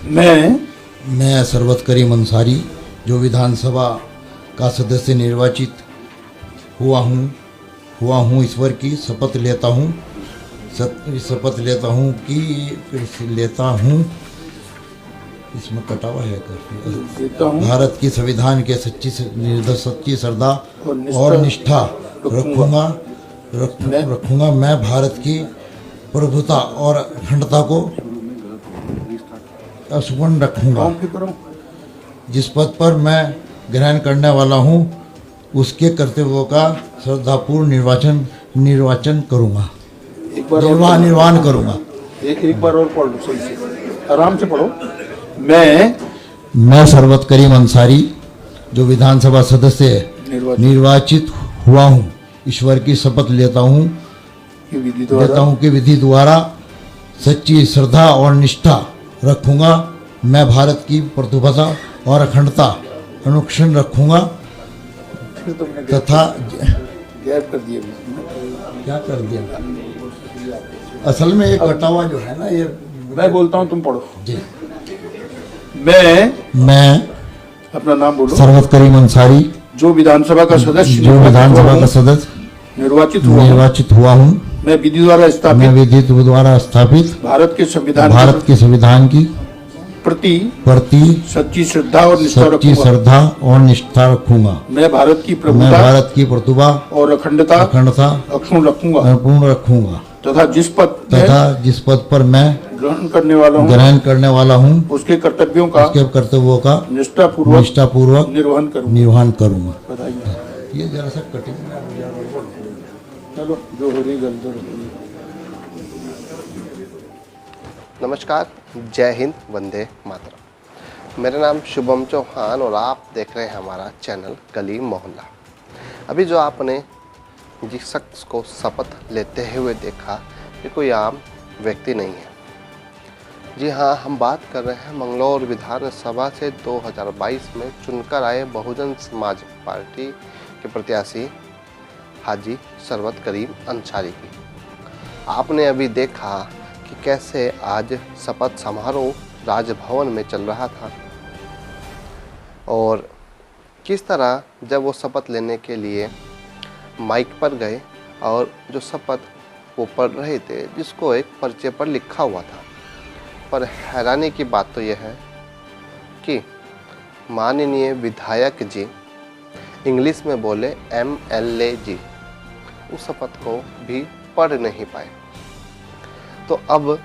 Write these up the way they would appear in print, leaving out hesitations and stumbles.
मैं सरवत करीम अंसारी जो विधानसभा का सदस्य निर्वाचित हुआ हूँ ईश्वर की शपथ लेता हूँ इसमें कटा हुआ है भारत की संविधान के सच्ची श्रद्धा और निष्ठा रखूंगा। मैं भारत की प्रभुता और अखंडता को अक्षुण्ण रखूंगा। जिस पद पर मैं ग्रहण करने वाला हूँ उसके कर्तव्यों का श्रद्धापूर्ण निर्वाचन करूंगा। निर्वाहन करूंगा। एक बार और पढ़ लो, सही से आराम से पढ़ो। मैं सरवत करीम अंसारी जो विधानसभा सदस्य निर्वाचित हुआ हूँ ईश्वर की शपथ लेता हूँ कि विधि द्वारा सच्ची श्रद्धा और निष्ठा रखूंगा। मैं भारत की प्रभुता और अखंडता अनुक्षण रखूंगा तथा गैप कर दिया। क्या कर दिया? असल में एक कटा हुआ जो है ना, ये मैं बोलता हूँ, तुम पढ़ो जी। मैं अपना नाम बोलो। सरवत करीम अंसारी जो विधानसभा का सदस्य निर्वाचित हुआ हूँ मैं विधि द्वारा स्थापित भारत के संविधान की प्रति सच्ची श्रद्धा और निष्ठा रखूंगा। मैं भारत की प्रभुता और अखंडता अक्षुण्ण रखूंगा तथा जिस पद पर मैं ग्रहण करने वाला हूँ उसके कर्तव्यों का निष्ठापूर्वक निर्वहन करूंगा। ये जरा सा कटिंग चलो जो हो रही गलती। नमस्कार, जय हिंद, वंदे मातरम। मेरा नाम शुभम चौहान और आप देख रहे हैं हमारा चैनल गली मोहल्ला। अभी जो आपने जिस शख्स को शपथ लेते हुए देखा ये कोई आम व्यक्ति नहीं है। जी हाँ, हम बात कर रहे हैं मंगलौर विधानसभा से 2022 में चुनकर आए बहुजन समाज पार्टी के प्रत्याशी हाजी सरवत करीम अंसारी की। आपने अभी देखा कि कैसे आज शपथ समारोह राजभवन में चल रहा था और किस तरह जब वो शपथ लेने के लिए माइक पर गए और जो शपथ वो पढ़ रहे थे जिसको एक पर्चे पर लिखा हुआ था, पर हैरानी की बात तो यह है कि माननीय विधायक जी इंग्लिश में बोले MLA जी उस शपथ को भी पढ़ नहीं पाए। तो अब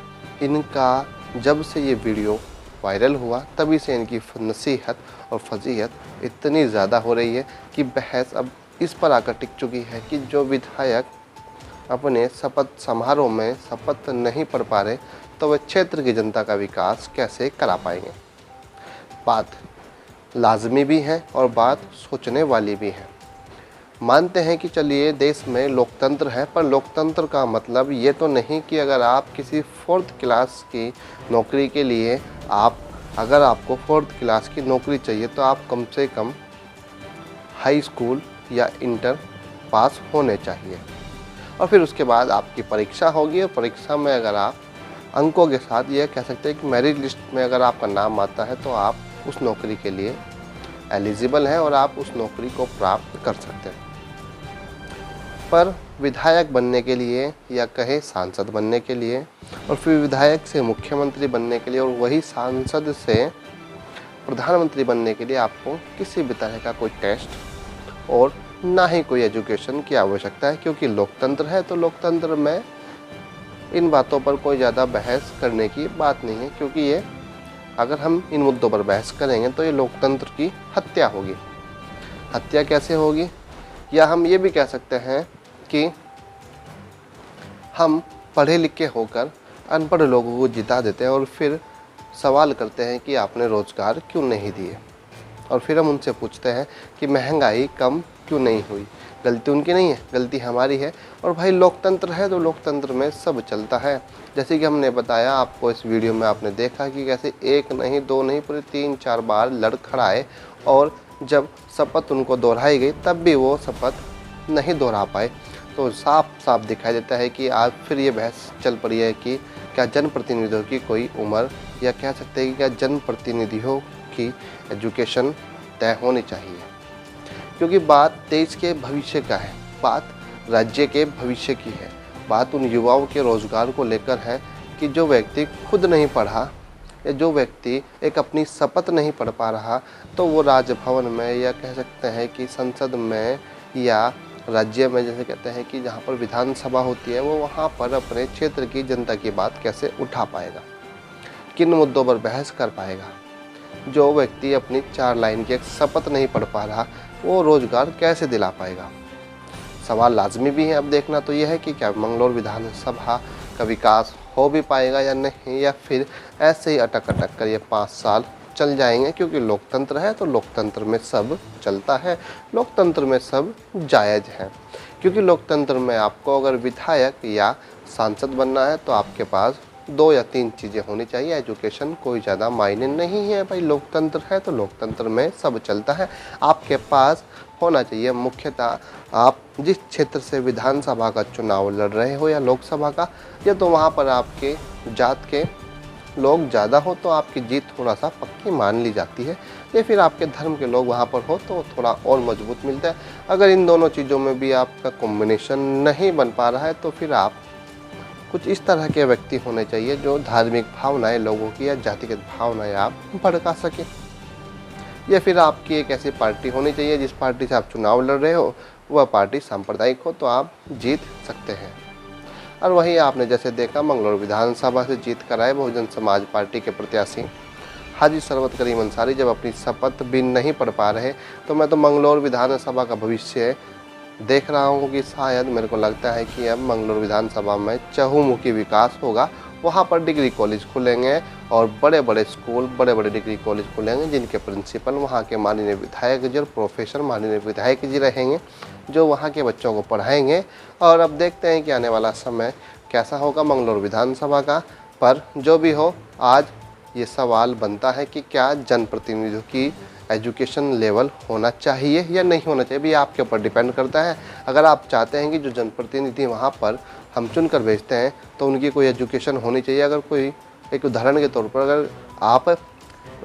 इनका जब से ये वीडियो वायरल हुआ तभी से इनकी नसीहत और फजीहत इतनी ज़्यादा हो रही है कि बहस अब इस पर आकर टिक चुकी है कि जो विधायक अपने शपथ समारोह में शपथ नहीं पढ़ पा रहे तो वे क्षेत्र की जनता का विकास कैसे करा पाएंगे। बात लाजमी भी है और बात सोचने वाली भी है। मानते हैं कि चलिए देश में लोकतंत्र है, पर लोकतंत्र का मतलब ये तो नहीं कि अगर आप किसी 4th क्लास की नौकरी के लिए अगर आपको 4th क्लास की नौकरी चाहिए तो आप कम से कम हाई स्कूल या इंटर पास होने चाहिए और फिर उसके बाद आपकी परीक्षा होगी और परीक्षा में अगर आप अंकों के साथ यह कह सकते हैं कि मेरिट लिस्ट में अगर आपका नाम आता है तो आप उस नौकरी के लिए एलिजिबल हैं और आप उस नौकरी को प्राप्त कर सकते हैं। पर विधायक बनने के लिए या कहे सांसद बनने के लिए और फिर विधायक से मुख्यमंत्री बनने के लिए और वही सांसद से प्रधानमंत्री बनने के लिए आपको किसी भी तरह का कोई टेस्ट और ना ही कोई एजुकेशन की आवश्यकता है, क्योंकि लोकतंत्र है। तो लोकतंत्र में इन बातों पर कोई ज़्यादा बहस करने की बात नहीं है, क्योंकि ये अगर हम इन मुद्दों पर बहस करेंगे तो ये लोकतंत्र की हत्या होगी। हत्या कैसे होगी? या हम ये भी कह सकते हैं कि हम पढ़े लिखे होकर अनपढ़ लोगों को जिता देते हैं और फिर सवाल करते हैं कि आपने रोज़गार क्यों नहीं दिए, और फिर हम उनसे पूछते हैं कि महंगाई कम क्यों नहीं हुई। गलती उनकी नहीं है, गलती हमारी है। और भाई लोकतंत्र है तो लोकतंत्र में सब चलता है। जैसे कि हमने बताया आपको, इस वीडियो में आपने देखा कि कैसे एक नहीं दो नहीं पूरे 3-4 बार लड़खड़ाए और जब शपथ उनको दोहराई गई तब भी वो शपथ नहीं दोहरा पाए। तो साफ साफ दिखाई देता है कि आज फिर ये बहस चल पड़ी है कि क्या जनप्रतिनिधियों की कोई उम्र, या कह सकते हैं कि क्या जनप्रतिनिधियों की एजुकेशन तय होनी चाहिए। क्योंकि बात देश के भविष्य का है, बात राज्य के भविष्य की है, बात उन युवाओं के रोज़गार को लेकर है कि जो व्यक्ति खुद नहीं पढ़ा या जो व्यक्ति एक अपनी शपथ नहीं पढ़ पा रहा, तो वो राजभवन में या कह सकते हैं कि संसद में या राज्य में, जैसे कहते हैं कि जहाँ पर विधानसभा होती है, वो वहाँ पर अपने क्षेत्र की जनता की बात कैसे उठा पाएगा, किन मुद्दों पर बहस कर पाएगा। जो व्यक्ति अपनी 4 लाइन की एक शपथ नहीं पढ़ पा रहा, वो रोज़गार कैसे दिला पाएगा। सवाल लाजमी भी है अब देखना तो यह है कि क्या मंगलौर विधानसभा का विकास हो भी पाएगा या नहीं, या फिर ऐसे ही अटक कर ये 5 साल चल जाएंगे। क्योंकि लोकतंत्र है तो लोकतंत्र में सब चलता है, लोकतंत्र में सब जायज़ है। क्योंकि लोकतंत्र में आपको अगर विधायक या सांसद बनना है तो आपके पास 2 या 3 चीज़ें होनी चाहिए। एजुकेशन कोई ज़्यादा मायने नहीं है भाई, लोकतंत्र है तो लोकतंत्र में सब चलता है। आपके पास होना चाहिए मुख्यतः आप जिस क्षेत्र से विधानसभा का चुनाव लड़ रहे हो या लोकसभा का, या तो वहाँ पर आपके जात के लोग ज़्यादा हो तो आपकी जीत थोड़ा सा पक्की मान ली जाती है, या फिर आपके धर्म के लोग वहाँ पर हो तो थोड़ा और मजबूत मिलता है। अगर इन दोनों चीज़ों में भी आपका कॉम्बिनेशन नहीं बन पा रहा है तो फिर आप कुछ इस तरह के व्यक्ति होने चाहिए जो धार्मिक भावनाएं लोगों की या जातिगत भावनाएं आप भड़का सकें, या फिर आपकी एक ऐसी पार्टी होनी चाहिए जिस पार्टी से आप चुनाव लड़ रहे हो वह पार्टी सांप्रदायिक हो तो आप जीत सकते हैं। और वहीं आपने जैसे देखा मंगलौर विधानसभा से जीत कर आए बहुजन समाज पार्टी के प्रत्याशी हाजी सरवत करीम अंसारी जब अपनी शपथ भी नहीं पढ़ पा रहे, तो मैं तो मंगलौर विधानसभा का भविष्य देख रहा हूँ कि शायद मेरे को लगता है कि अब मंगलौर विधानसभा में चहुमुखी विकास होगा। वहाँ पर डिग्री कॉलेज खुलेंगे और बड़े बड़े स्कूल, बड़े बड़े डिग्री कॉलेज खुलेंगे जिनके प्रिंसिपल वहाँ के माननीय विधायक जी और प्रोफेसर माननीय विधायक जी रहेंगे जो वहाँ के बच्चों को पढ़ाएंगे। और अब देखते हैं कि आने वाला समय कैसा होगा मंगलौर विधानसभा का। पर जो भी हो, आज ये सवाल बनता है कि क्या जनप्रतिनिधियों की एजुकेशन लेवल होना चाहिए या नहीं होना चाहिए, भी आपके ऊपर डिपेंड करता है। अगर आप चाहते हैं कि जो जनप्रतिनिधि वहाँ पर हम चुन कर भेजते हैं तो उनकी कोई एजुकेशन होनी चाहिए। अगर कोई एक उदाहरण के तौर पर अगर आप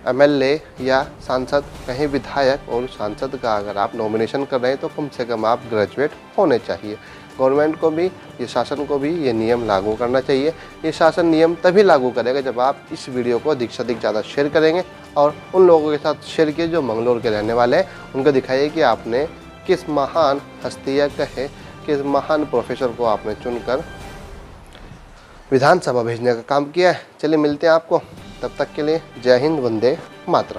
एमएलए या सांसद, कहीं विधायक और सांसद का अगर आप नॉमिनेशन कर रहे हैं तो कम से कम आप ग्रेजुएट होने चाहिए। गवर्नमेंट को भी, ये शासन को भी ये नियम लागू करना चाहिए। ये शासन नियम तभी लागू करेगा जब आप इस वीडियो को अधिक से अधिक ज़्यादा शेयर करेंगे और उन लोगों के साथ शेयर किए जो मंगलौर के रहने वाले हैं। उनको दिखाइए कि आपने किस महान हस्ती या कहे किस महान प्रोफेसर को आपने चुनकर विधानसभा भेजने का काम किया है। चलिए मिलते हैं आपको, तब तक के लिए जय हिंद, वंदे मातरम।